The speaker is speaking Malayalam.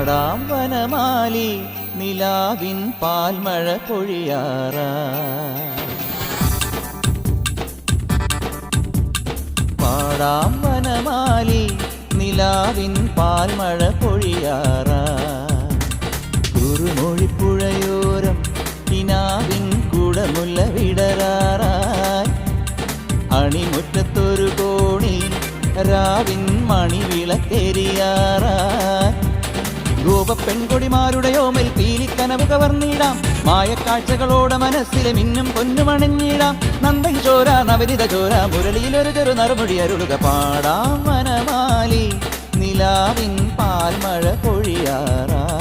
പാടാം വനമാലി നിലാവിൻ പാൽമഴ പൊഴിയാറാ. പാടാം വനമാലി നിലാവിൻ പാൽമഴ പൊഴിയാറാ. കുറുമൊഴിപ്പുഴയോരം കിനാവിൻ കുടമുല്ല വിടരാറായി. അണിമുറ്റത്തൊരു കോണി രാവിൻ മണിവിളക്കെരിയാറായി. ഗോപപ്പെൺകൊടിമാരുടെ ഓമൽ പീലിക്കനവ് കവർന്നിടാം. മായക്കാഴ്ചകളോടെ മനസ്സിലെ മിന്നും പൊന്നുമണഞ്ഞിടാം. നന്ദകിശോര നവനിത ചോര മുരളിയിലൊരു ചെറു നറുമുടി അരുളുക. പാടാം വനമാലി നിലാവിൻ പാൽമഴ പൊഴിയാറാ.